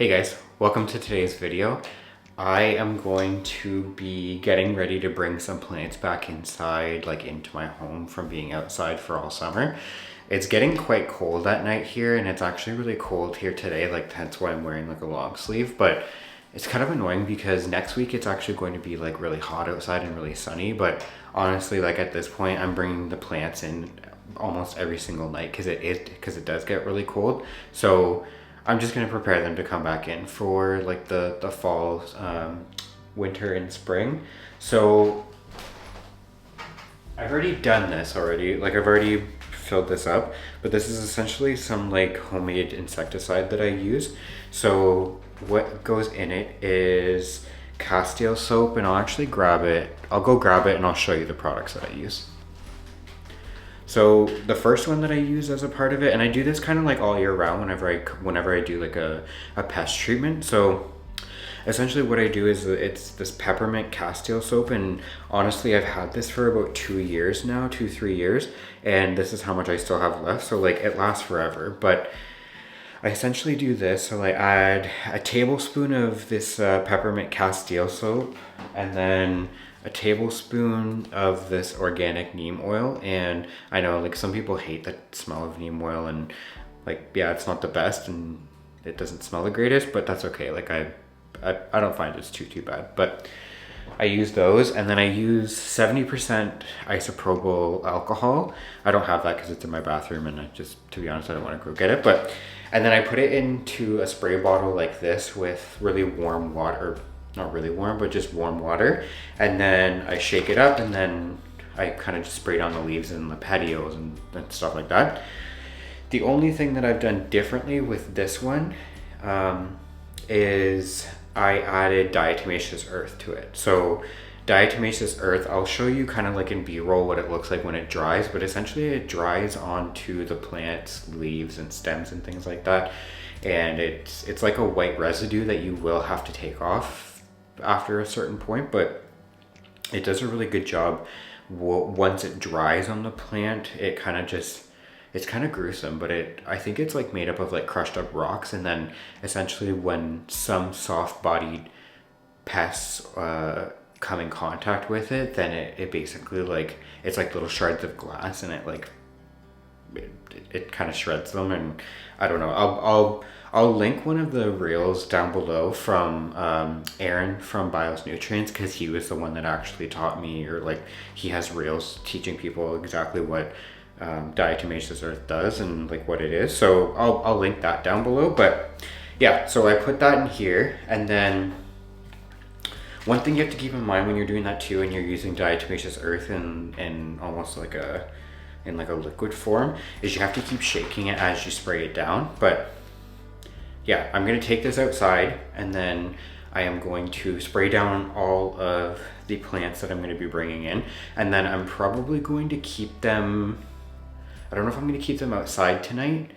Hey guys, welcome to today's video. I am going to be getting ready to bring some plants back inside, like into my home from being outside for all summer. It's getting quite cold at night here, and it's actually really cold here today, like that's why I'm wearing like a long sleeve, but it's kind of annoying because next week it's actually going to be like really hot outside and really sunny, but honestly, like at this point I'm bringing the plants in almost every single night because it does get really cold. So I'm just going to prepare them to come back in for like the fall, winter and spring. So I've already done this already, like I've already filled this up, but this is essentially some like homemade insecticide that I use. So what goes in it is Castile Soap, and I'll actually grab it. I'll go grab it and I'll show you the products that I use. So the first one that I use as a part of it, and I do this kind of like all year round whenever I do like a pest treatment. So essentially what I do is it's this peppermint Castile soap, and honestly I've had this for about 3 years, and this is how much I still have left. So like it lasts forever, but I essentially do this. So I add a tablespoon of this peppermint Castile soap, and then a tablespoon of this organic neem oil. And I know like some people hate the smell of neem oil, and like, yeah, it's not the best and it doesn't smell the greatest, but that's okay. Like I don't find it's too bad, but I use those. And then I use 70% isopropyl alcohol. I don't have that because it's in my bathroom, and to be honest, I don't want to go get it. But and then I put it into a spray bottle like this with really warm water, not really warm, but just warm water. And then I shake it up, and then I kind of just spray down the leaves and the patios and stuff like that. The only thing that I've done differently with this one is I added Diatomaceous Earth to it. So Diatomaceous Earth, I'll show you kind of like in B-roll what it looks like when it dries, but essentially it dries onto the plant's leaves and stems and things like that. And it's like a white residue that you will have to take off after a certain point, but it does a really good job. Once it dries on the plant, it's kind of gruesome, but I think it's like made up of like crushed up rocks, and then essentially when some soft-bodied pests come in contact with it, then it basically like, it's like little shards of glass, and it kind of shreds them. And I don't know, I'll link one of the reels down below from Aaron from Bios Nutrients, because he was the one that actually taught me, or like he has reels teaching people exactly what Diatomaceous Earth does and like what it is. So I'll link that down below. But yeah, so I put that in here. And then one thing you have to keep in mind when you're doing that too, and you're using Diatomaceous Earth in almost like a liquid form, is you have to keep shaking it as you spray it down. But yeah, I'm going to take this outside, and then I am going to spray down all of the plants that I'm going to be bringing in. And then I'm probably going to keep them, I don't know if I'm going to keep them outside tonight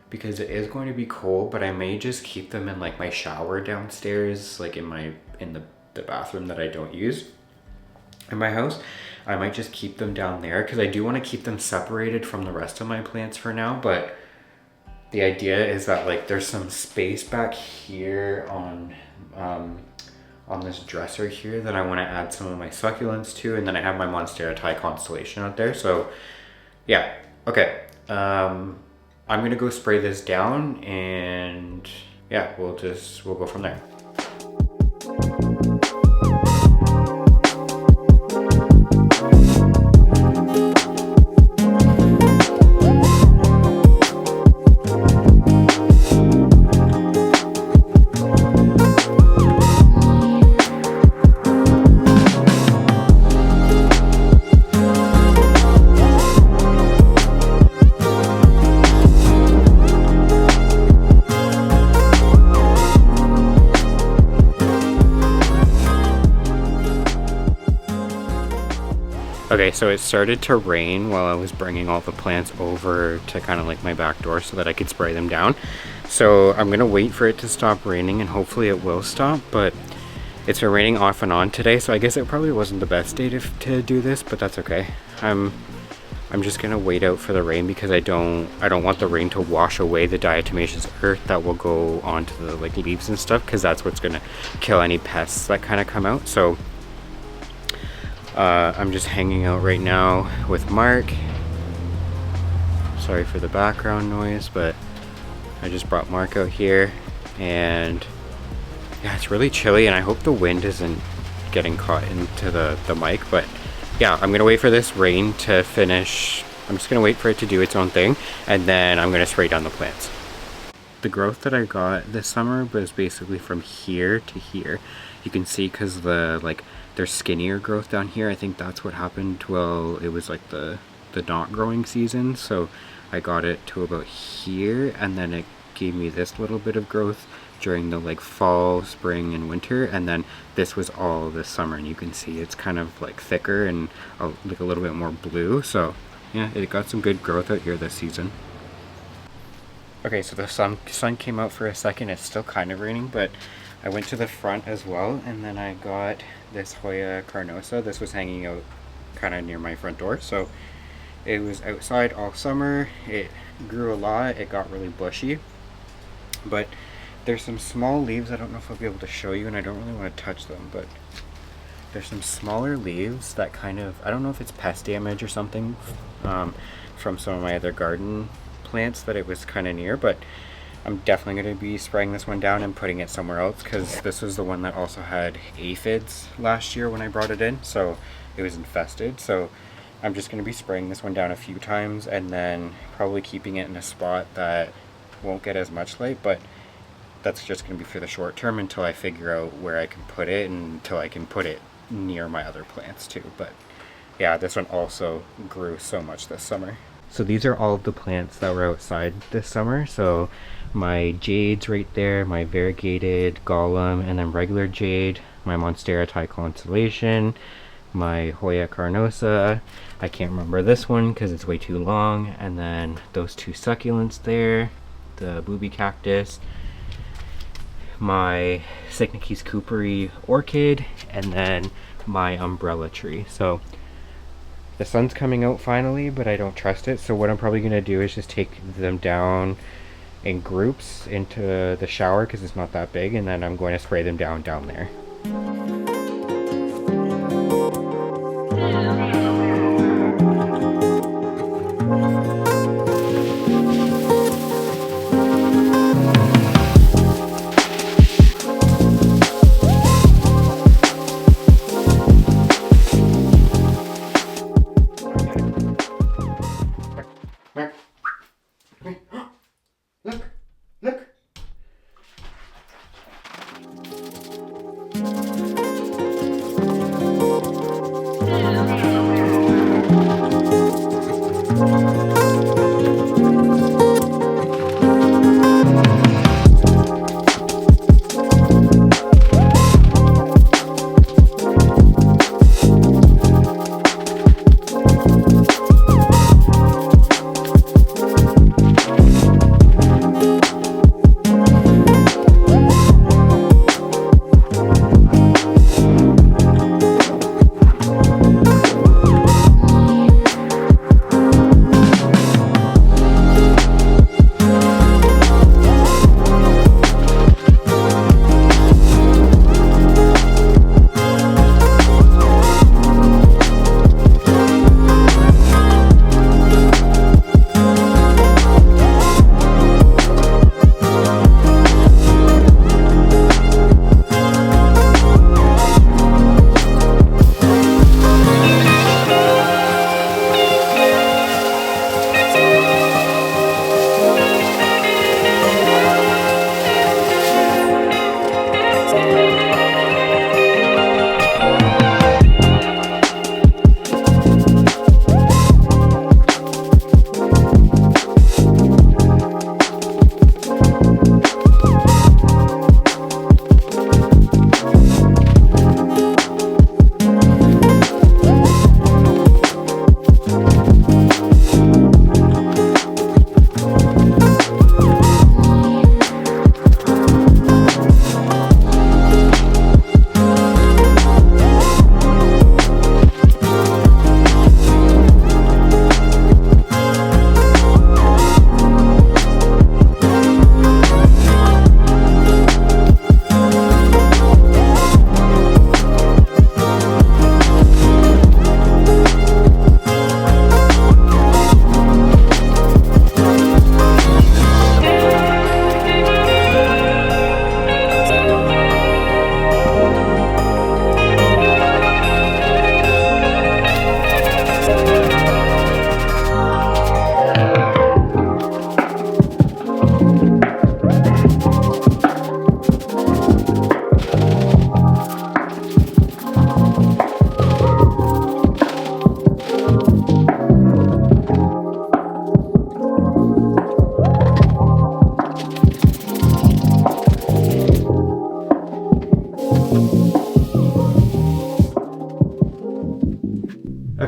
because it is going to be cold, but I may just keep them in like my shower downstairs, like in the bathroom that I don't use in my house. I might just keep them down there because I do want to keep them separated from the rest of my plants for now. But the idea is that like there's some space back here on this dresser here that I want to add some of my succulents to, and then I have my Monstera Thai constellation out there. So yeah, okay, I'm gonna go spray this down, and yeah, we'll go from there. Okay, so it started to rain while I was bringing all the plants over to kind of like my back door so that I could spray them down. So I'm gonna wait for it to stop raining, and hopefully it will stop, but it's been raining off and on today, so I guess it probably wasn't the best day to do this, but that's okay. I'm I'm just gonna wait out for the rain because I don't want the rain to wash away the diatomaceous earth that will go onto the like leaves and stuff, because that's what's gonna kill any pests that kind of come out. So I'm just hanging out right now with Mark. Sorry for the background noise, but I just brought Mark out here, and yeah, it's really chilly, and I hope the wind isn't getting caught into the mic, but yeah, I'm gonna wait for this rain to finish. I'm just gonna wait for it to do its own thing, and then I'm gonna spray down the plants. The growth that I got this summer was basically from here to here. You can see because there's skinnier growth down here. I think that's what happened. Well, it was like the not growing season, so I got it to about here, and then it gave me this little bit of growth during the like fall, spring, and winter, and then this was all this summer, and you can see it's kind of like thicker and like a little bit more blue. So yeah, it got some good growth out here this season. Okay, so the sun came out for a second. It's still kind of raining, but I went to the front as well, and then I got this Hoya carnosa. This was hanging out kind of near my front door, so it was outside all summer. It grew a lot. It got really bushy, but there's some small leaves. I don't know if I'll be able to show you, and I don't really want to touch them, but there's some smaller leaves that kind of, I don't know if it's pest damage or something from some of my other garden plants that it was kind of near, but I'm definitely going to be spraying this one down and putting it somewhere else, because this was the one that also had aphids last year when I brought it in, so it was infested. So I'm just going to be spraying this one down a few times, and then probably keeping it in a spot that won't get as much light, but that's just going to be for the short term until I figure out where I can put it, and until I can put it near my other plants too. But yeah, this one also grew so much this summer. So these are all of the plants that were outside this summer. So my jade's right there, my variegated golem, and then regular jade, my monstera constellation, my Hoya carnosa, I can't remember this one because it's way too long, and then those two succulents there, the booby cactus, my Cycnicus cooperi orchid, and then my umbrella tree. So the sun's coming out finally, but I don't trust it, so what I'm probably going to do is just take them down in groups into the shower because it's not that big, and then I'm going to spray them down there. Mark, look, look.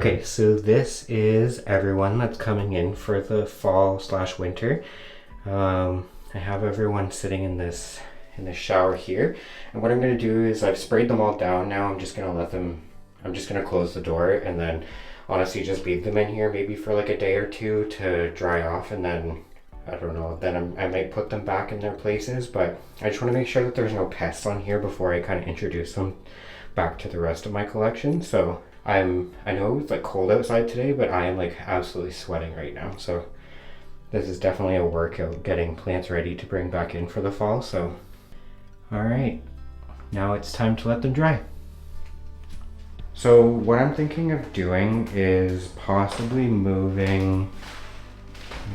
Okay, so this is everyone that's coming in for the fall slash winter. I have everyone sitting in this shower here, and what I'm gonna do is I've sprayed them all down. Now I'm just gonna I'm just gonna close the door and then honestly just leave them in here maybe for like a day or two to dry off, and then I don't know, then I might put them back in their places, but I just want to make sure that there's no pests on here before I kind of introduce them back to the rest of my collection. So I know it's like cold outside today, but I am like absolutely sweating right now. So this is definitely a workout getting plants ready to bring back in for the fall. So, all right, now it's time to let them dry. So what I'm thinking of doing is possibly moving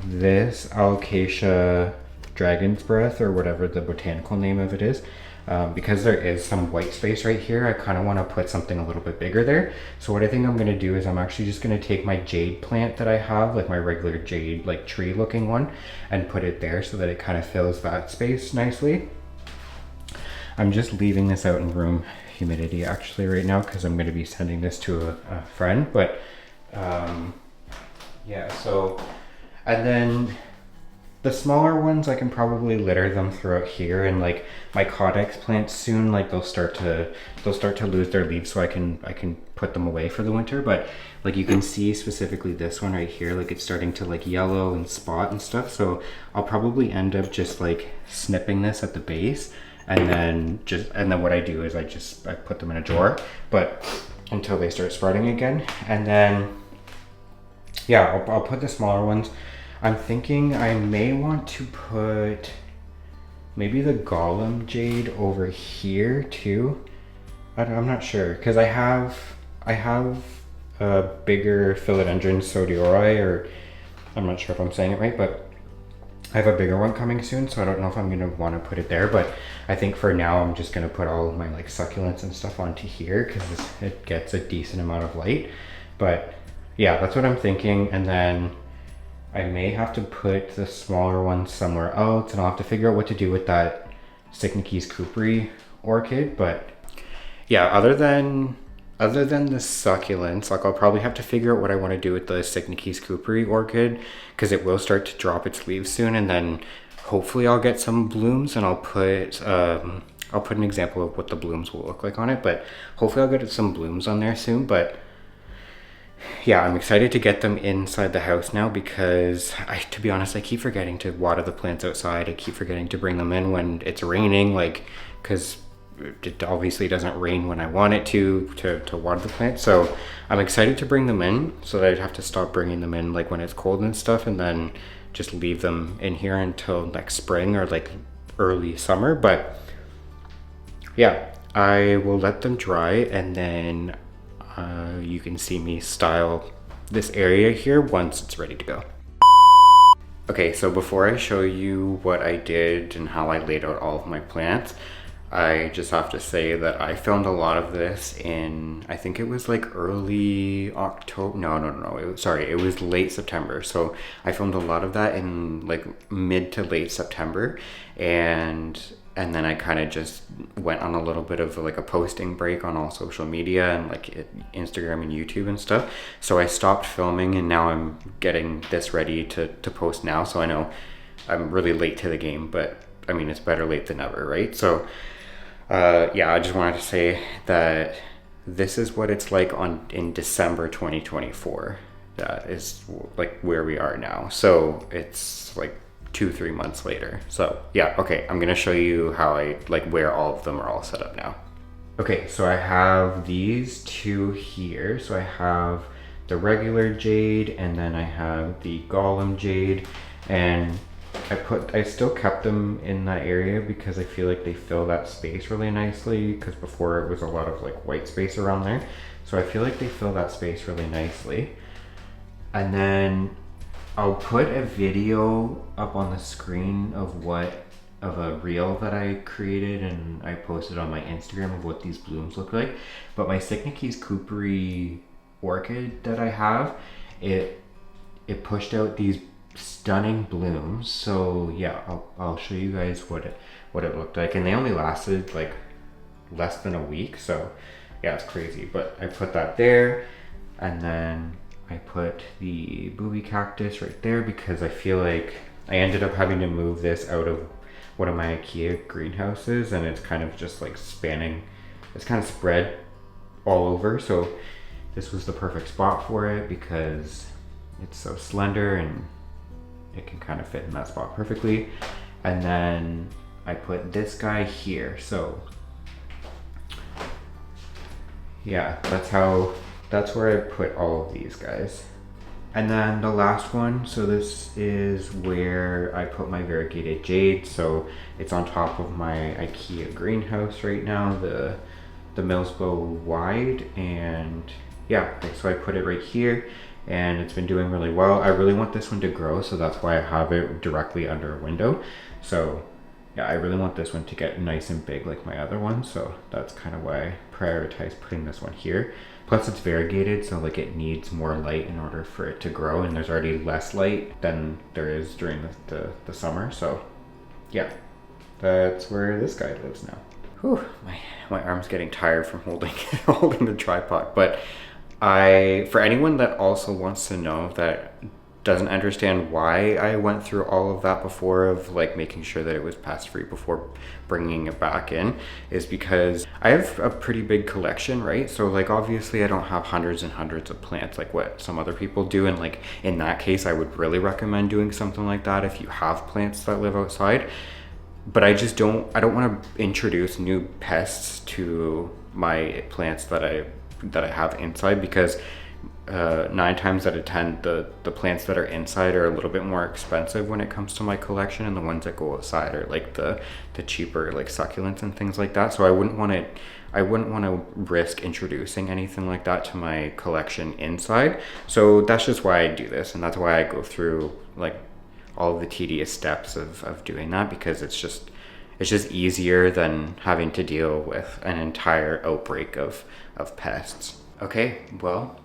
this Alocasia Dragon's Breath, or whatever the botanical name of it is, because there is some white space right here. I kind of want to put something a little bit bigger there. So what I think I'm going to do is I'm actually just going to take my jade plant that I have, like my regular jade, like tree looking one, and put it there so that it kind of fills that space nicely. I'm just leaving this out in room humidity actually right now because I'm going to be sending this to a friend, but yeah, so, and then the smaller ones I can probably litter them throughout here, and like my Codex plants soon, like they'll start to lose their leaves, so I can put them away for the winter. But like you can see specifically this one right here, like it's starting to like yellow and spot and stuff, so I'll probably end up just like snipping this at the base, and then what I do is I put them in a drawer, but until they start sprouting again. And then yeah, I'll put the smaller ones. I'm thinking I may want to put maybe the Golem Jade over here too. I'm not sure, because I have a bigger Philodendron Sodiori, or I'm not sure if I'm saying it right, but I have a bigger one coming soon, so I don't know if I'm gonna want to put it there. But I think for now I'm just gonna put all of my like succulents and stuff onto here because it gets a decent amount of light. But yeah, that's what I'm thinking. And then I may have to put the smaller one somewhere else, and I'll have to figure out what to do with that Cycnices Cooperi orchid. But yeah, other than the succulents, like I'll probably have to figure out what I want to do with the Cycnices Cooperi orchid, because it will start to drop its leaves soon, and then hopefully I'll get some blooms, and I'll put an example of what the blooms will look like on it, but hopefully I'll get some blooms on there soon. But yeah, I'm excited to get them inside the house now, because to be honest, I keep forgetting to water the plants outside. I keep forgetting to bring them in when it's raining, like, because it obviously doesn't rain when I want it to water the plants. So I'm excited to bring them in, so that I'd have to stop bringing them in like when it's cold and stuff, and then just leave them in here until next spring or like early summer. But yeah, I will let them dry, and then you can see me style this area here once it's ready to go. Okay, so before I show you what I did and how I laid out all of my plants, I just have to say that I filmed a lot of this in, I think it was like early October. No. It was late September. So I filmed a lot of that in like mid to late September, and then I kind of just went on a little bit of like a posting break on all social media and like Instagram and YouTube and stuff. So I stopped filming, and now I'm getting this ready to post now. So I know I'm really late to the game, but I mean, it's better late than never, right? So yeah, I just wanted to say that this is what it's like in December 2024. That is like where we are now. So it's like 2-3 months later. So yeah, okay, I'm gonna show you how I like where all of them are all set up now. Okay, so I have these two here. So I have the regular jade, and then I have the Golem Jade, and I still kept them in that area because I feel like they fill that space really nicely, because before it was a lot of like white space around there. So I feel like they fill that space really nicely. And then I'll put a video up on the screen of a reel that I created and I posted on my Instagram of what these blooms look like. But my Cycnices Cooperi orchid that I have, it pushed out these stunning blooms. So yeah, I'll show you guys what it looked like, and they only lasted like less than a week. So yeah, it's crazy. But I put that there. And then I put the booby cactus right there because I feel like I ended up having to move this out of one of my IKEA greenhouses, and it's kind of just like spanning, it's kind of spread all over. So this was the perfect spot for it because it's so slender and it can kind of fit in that spot perfectly. And then I put this guy here. So yeah, that's where I put all of these guys. And then the last one, so this is where I put my variegated jade. So it's on top of my IKEA greenhouse right now, the Millsbow wide. And yeah, so I put it right here and it's been doing really well. I really want this one to grow, so that's why I have it directly under a window. So yeah, I really want this one to get nice and big like my other one. So that's kind of why I prioritize putting this one here. Plus it's variegated, so like it needs more light in order for it to grow, and there's already less light than there is during the summer. So yeah, that's where this guy lives now. Whew, my arm's getting tired from holding holding the tripod. But for anyone that also wants to know, that doesn't understand why I went through all of that before, of like making sure that it was pest free before bringing it back in, is because I have a pretty big collection, right? So like obviously I don't have hundreds and hundreds of plants like what some other people do, and like in that case I would really recommend doing something like that if you have plants that live outside. But I don't want to introduce new pests to my plants that I have inside, because 9 times out of 10 the plants that are inside are a little bit more expensive when it comes to my collection, and the ones that go outside are like the cheaper like succulents and things like that. So I wouldn't want to risk introducing anything like that to my collection inside. So that's just why I do this, and that's why I go through like all of the tedious steps of doing that, because it's just easier than having to deal with an entire outbreak of pests. Okay, well,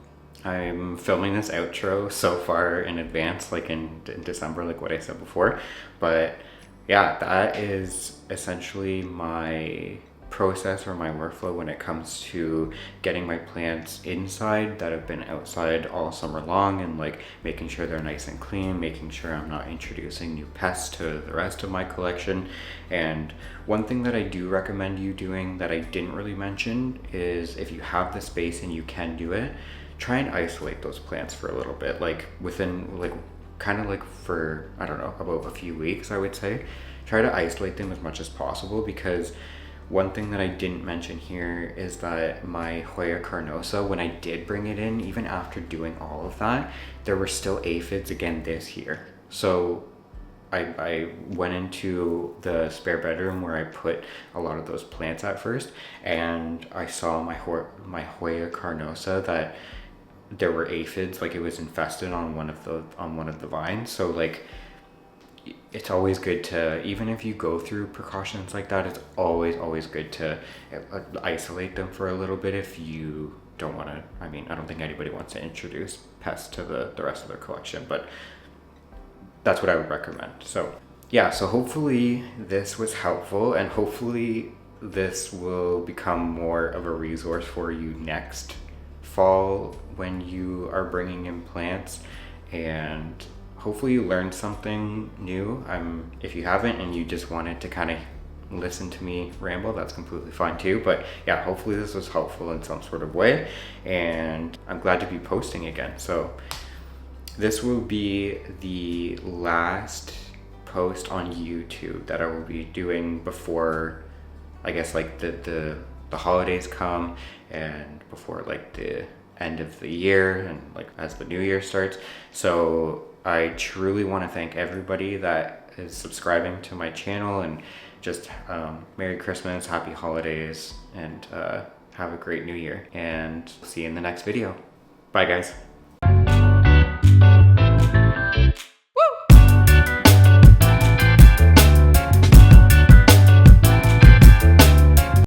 I'm filming this outro so far in advance, like in December, like what I said before. But yeah, that is essentially my process or my workflow when it comes to getting my plants inside that have been outside all summer long, and like making sure they're nice and clean, making sure I'm not introducing new pests to the rest of my collection. And one thing that I do recommend you doing that I didn't really mention is, if you have the space and you can do it, try and isolate those plants for a little bit, like within like kind of like for, I don't know, about a few weeks, I would say. Try to isolate them as much as possible, because one thing that I didn't mention here is that my Hoya carnosa, when I did bring it in, even after doing all of that, there were still aphids again this year. So I went into the spare bedroom where I put a lot of those plants at first, and I saw my Hoya carnosa that there were aphids, like it was infested on one of the vines. So like, it's always good to, even if you go through precautions like that, it's always good to isolate them for a little bit if you don't want to. I mean, I don't think anybody wants to introduce pests to the rest of their collection, but that's what I would recommend. So yeah, so hopefully this was helpful, and hopefully this will become more of a resource for you next fall when you are bringing in plants, and hopefully you learned something new. If you haven't and you just wanted to kind of listen to me ramble, that's completely fine too. But yeah, hopefully this was helpful in some sort of way, and I'm glad to be posting again. So this will be the last post on YouTube that I will be doing before, I guess, like the holidays come, and before like the end of the year, and like as the new year starts. So I truly want to thank everybody that is subscribing to my channel, and just Merry Christmas, Happy Holidays, and have a great New Year, and see you in the next video. Bye guys.